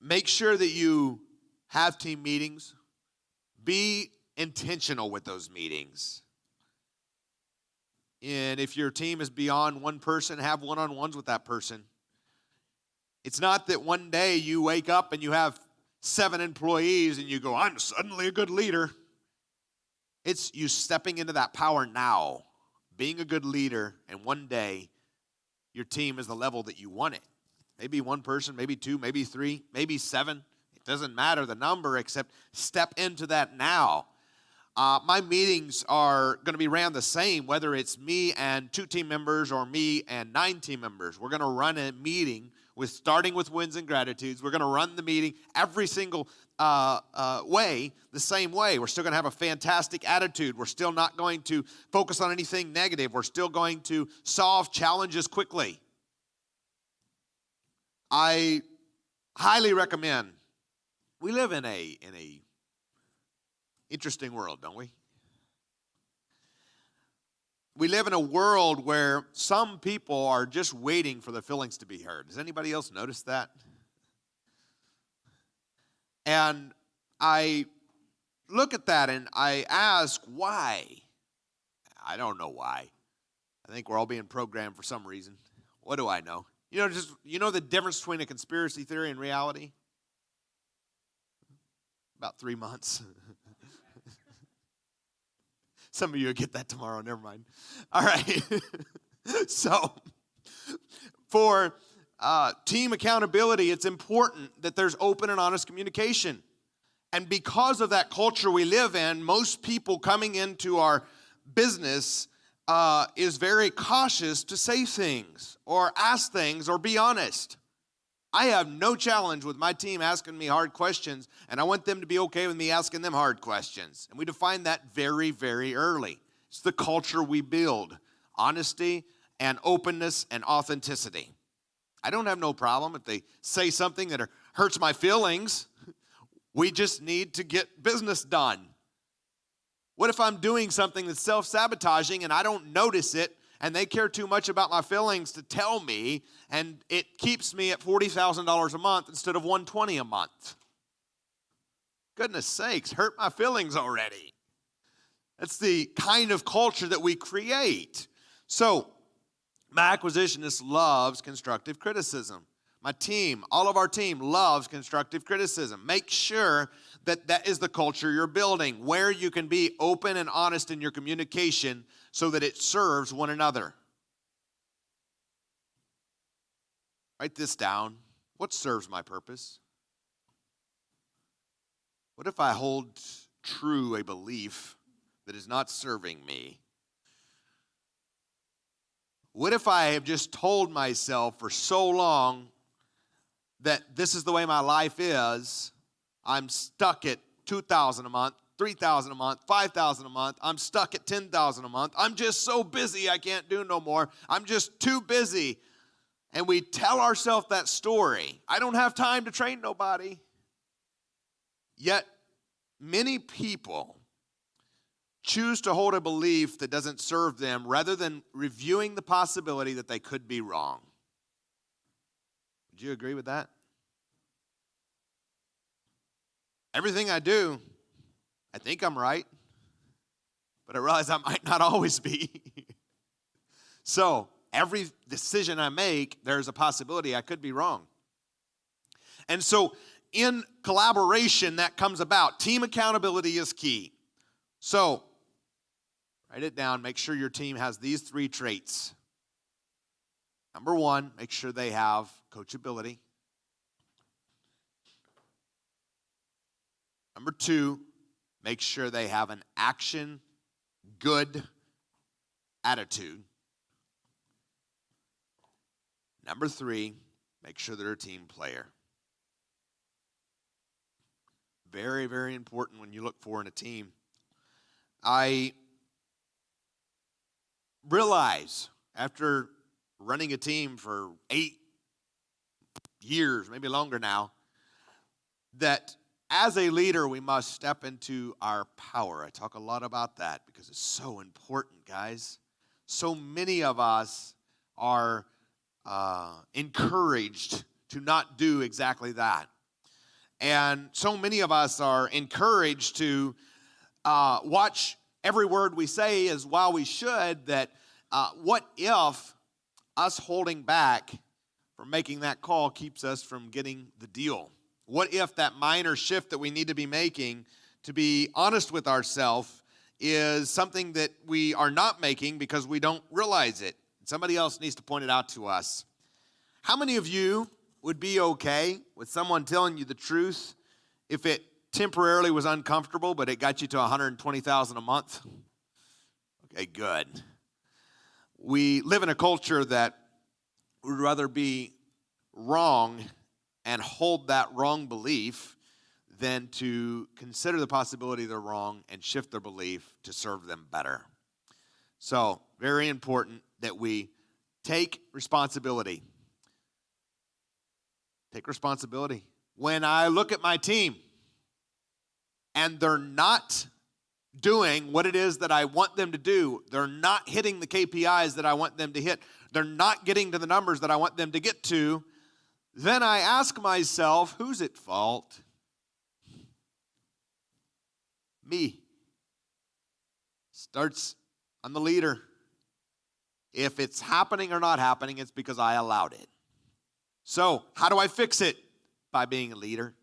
Make sure that you have team meetings. Be intentional with those meetings. And if your team is beyond one person, have one-on-ones with that person. It's not that one day you wake up and you have 7 employees and you go, I'm suddenly a good leader. It's you stepping into that power now, being a good leader, and one day your team is the level that you want it. Maybe one person, maybe 2, maybe 3, maybe 7. It doesn't matter the number, except step into that now. My meetings are going to be ran the same, whether it's me and 2 team members or me and 9 team members. We're going to run a meeting starting with wins and gratitudes. We're going to run the meeting every single way, the same way. We're still going to have a fantastic attitude. We're still not going to focus on anything negative. We're still going to solve challenges quickly. I highly recommend. We live in a interesting world, don't we? We live in a world where some people are just waiting for their feelings to be heard. Does anybody else notice that? And I look at that and I ask, why? I don't know why. I think we're all being programmed for some reason. What do I know? You know the difference between a conspiracy theory and reality? About 3 months. Some of you will get that tomorrow. Never mind. All right. So, for team accountability, it's important that there's open and honest communication. And because of that culture we live in, most people coming into our business is very cautious to say things or ask things or be honest. I have no challenge with my team asking me hard questions, and I want them to be okay with me asking them hard questions. And we define that very, very early. It's the culture we build, honesty and openness and authenticity. I don't have no problem if they say something that hurts my feelings. We just need to get business done. What if I'm doing something that's self-sabotaging and I don't notice it, and they care too much about my feelings to tell me, and it keeps me at $40,000 a month instead of $120,000 a month? Goodness sakes, hurt my feelings already. That's the kind of culture that we create. So, my acquisitionist loves constructive criticism. My team, all of our team loves constructive criticism. Make sure that that is the culture you're building, where you can be open and honest in your communication so that it serves one another. Write this down. What serves my purpose? What if I hold true a belief that is not serving me? What if I have just told myself for so long that this is the way my life is? I'm stuck at $2,000 a month, $3,000 a month, $5,000 a month. I'm stuck at $10,000 a month. I'm just so busy I can't do no more. I'm just too busy. And we tell ourselves that story. I don't have time to train nobody. Yet many people choose to hold a belief that doesn't serve them rather than reviewing the possibility that they could be wrong. Would you agree with that? Everything I do, I think I'm right, but I realize I might not always be. So every decision I make, there's a possibility I could be wrong. And so in collaboration, that comes about. Team accountability is key. So write it down. Make sure your team has these 3 traits. Number 1, make sure they have coachability. Number 2, make sure they have an action, good attitude. Number 3, make sure they're a team player. Very, very important when you look for in a team. I realize after running a team for 8 years, maybe longer now, that as a leader, we must step into our power. I talk a lot about that because it's so important, guys. So many of us are encouraged to not do exactly that. And so many of us are encouraged to watch every word we say, as while we should, that what if us holding back from making that call keeps us from getting the deal? What if that minor shift that we need to be making, to be honest with ourselves, is something that we are not making because we don't realize it? Somebody else needs to point it out to us. How many of you would be okay with someone telling you the truth if it temporarily was uncomfortable, but it got you to $120,000 a month? Okay, good. We live in a culture that would rather be wrong and hold that wrong belief than to consider the possibility they're wrong and shift their belief to serve them better. So, very important that we take responsibility. Take responsibility. When I look at my team and they're not doing what it is that I want them to do, they're not hitting the KPIs that I want them to hit, they're not getting to the numbers that I want them to get to, then I ask myself, who's at fault? Me. Starts on the leader. If it's happening or not happening, it's because I allowed it. So, how do I fix it? By being a leader.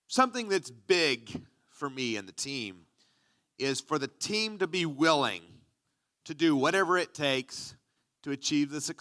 Something that's big for me and the team is for the team to be willing to do whatever it takes to achieve the success